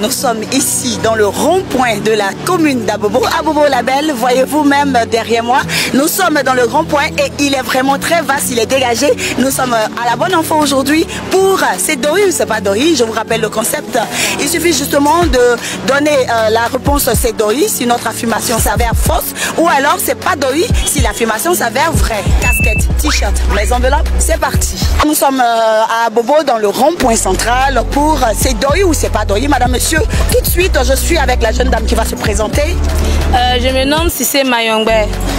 Nous sommes ici dans le rond-point de la commune d'Abobo, Abobo-la-Belle, voyez-vous même derrière moi. Nous sommes dans le rond-point et il est vraiment très vaste, il est dégagé. Nous sommes à la bonne enfant aujourd'hui pour c'est Dori ou c'est pas Dori. Je vous rappelle le concept. Il suffit justement de donner la réponse c'est Dori si notre affirmation s'avère fausse ou alors c'est pas Dori si l'affirmation s'avère vraie. Casquette, t-shirt, les enveloppes, c'est parti. Nous sommes à Abobo dans le rond-point central pour c'est Dori ou c'est pas Dori, madame. Monsieur, tout de suite, je suis avec la jeune dame qui va se présenter. Je me nomme Cissé Mayongbe.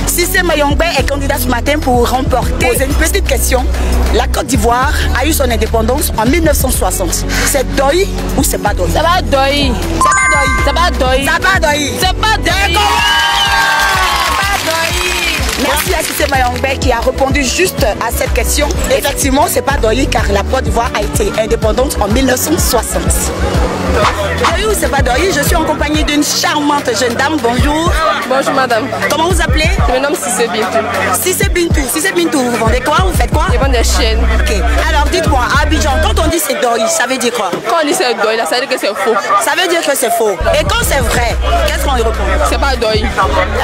Cissé Mayongbe est candidat ce matin pour remporter une petite question. La Côte d'Ivoire a eu son indépendance en 1960. C'est Dori ou c'est pas Dori? C'est pas Dori. C'est pas Dori. C'est pas Dori. C'est pas Dori. C'est pas Dori. Merci à Cissé Mayongbe qui a répondu juste à cette question. Effectivement, c'est pas Dori car la Côte d'Ivoire a été indépendante en 1960. Dori ou c'est pas Dori? Je suis en compagnie d'une charmante jeune dame. Bonjour. Bonjour madame. Comment vous appelez? Je me nomme Cissé Bintou. Cissé Bintou. Cissé Bintou, vous vendez quoi? Vous faites quoi? Je vends des chaînes. Ok. Alors dites-moi, à Abidjan, quand on dit c'est Dori, ça veut dire quoi? Quand on dit c'est Dori, ça veut dire que c'est faux. Ça veut dire que c'est faux. Et quand c'est vrai, qu'est-ce qu'on répond? C'est pas Dori.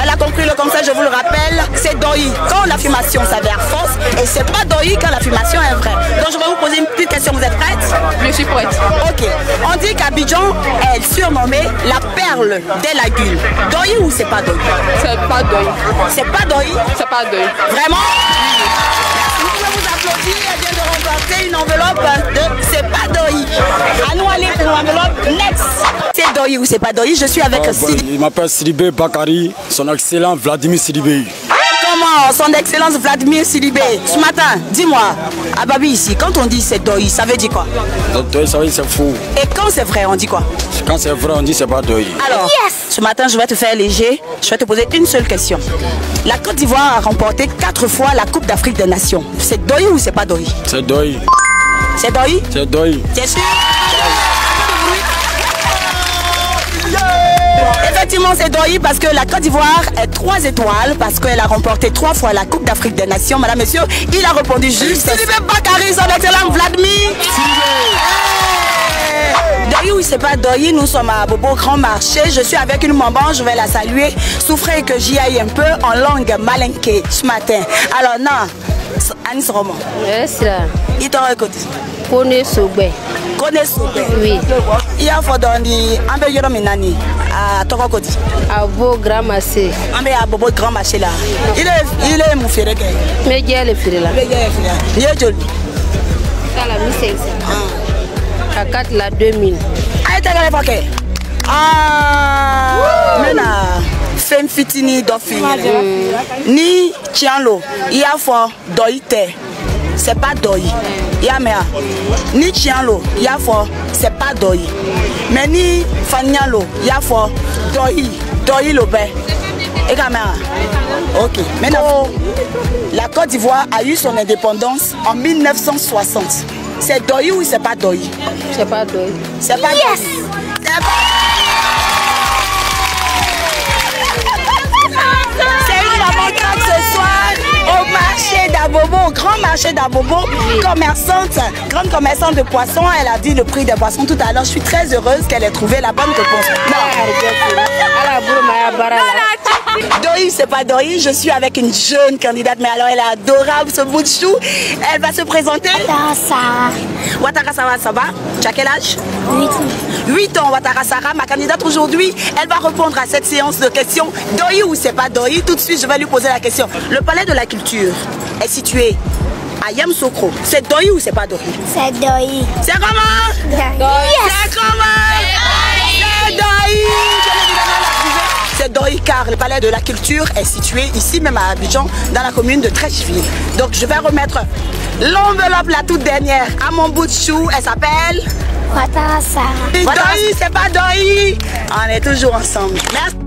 Elle a compris le concept, je vous le rappelle. C'est Dori quand l'affirmation s'avère fausse et c'est pas Dori quand l'affirmation est vraie. Donc je vais vous poser une petite question, vous êtes prête? Je suis prête. Ok. On dit qu'Abidjan est surnommée la perle des lagunes. Dori ou c'est pas Dori? C'est pas Dori. C'est pas Dori? C'est pas Dori. Vraiment? Vous pouvez vous applaudir, elle vient de remporter une enveloppe de c'est pas Dori. À nous aller pour l'enveloppe next. C'est Dori ou c'est pas Dori? Je suis avec Sidibé. Il m'appelle Sidibé Bakari, son excellent Vladimir Sidibé. Comment son excellence Vladimir Sidibé? Ce matin, dis-moi, à Babi ici, quand on dit c'est Dori, ça veut dire quoi? Dori, ça veut dire c'est faux. Et quand c'est vrai, on dit quoi? Quand c'est vrai, on dit c'est pas Dori. Alors, ce matin, je vais te faire léger. Je vais te poser une seule question. La Côte d'Ivoire a remporté 4 fois la Coupe d'Afrique des Nations. C'est Dori ou c'est pas Dori? C'est Dori. C'est Dori? C'est Dori. C'est sûr? Effectivement, c'est Dori parce que la Côte d'Ivoire est 3 étoiles parce qu'elle a remporté 3 fois la Coupe d'Afrique des Nations. Madame, monsieur, il a répondu juste. Sidibé Bakari, son excellent Vladimir. Dori ou c'est pas Dori, nous sommes à Bobo Grand Marché. Je suis avec une maman, je vais la saluer. Souffrez que j'y aille un peu en langue malinké ce matin. Alors, non, Anis Roman. C'est là. Il t'en écoute. Kone Sobe. Kone Sobe. Oui. Il y a fort dans les Ambé Minani à Torokoti. À Beau Grand Marché. Ambé à Bobo Grand Marché là. Il est mon frère. Mais il y a les filles là. Il est joli. Ça la 1500. À 4 la 2000. Ah, t'as gagné paquet. Ah. Maintenant, femme fitini d'offre. Ni Tianlo. Il y a fort Doite. C'est pas Dori. Yamea. Ni Chianlo, Yafo, c'est pas Dori. Mais ni Fanyalo, Yafo, Dori. Dori Lopé. Et caméra. Ok. Maintenant, la Côte d'Ivoire a eu son indépendance en 1960. C'est Dori ou c'est pas Dori? C'est pas Dori. C'est pas Dori. C'est pas... ce soir au marché d'Abobo, au grand marché d'Abobo, grande commerçante de poissons. Elle a dit le prix des poissons tout à l'heure. Je suis très heureuse qu'elle ait trouvé la bonne réponse. Dori, c'est pas Dori. Je suis avec une jeune candidate, mais alors elle est adorable, ce bout de chou. Elle va se présenter. Ouattara Sarah, ça va? Tu as quel âge? 8 ans, Ouattara Sarah. Ma candidate aujourd'hui, elle va répondre à cette séance de questions. Dori ou c'est pas Dori? Tout de suite, je vais lui poser la question. Le palais de la culture est situé à Yamoussoukro. C'est Dori ou c'est pas Dori? C'est Dori. C'est comment? Dori. C'est comment? C'est Dori. C'est Dori car le palais de la culture est situé ici même à Abidjan, dans la commune de Trècheville. Donc je vais remettre l'enveloppe la toute dernière à mon bout de chou. Elle s'appelle Ouattara Sarah. Dori, c'est pas Dori. On est toujours ensemble. Merci.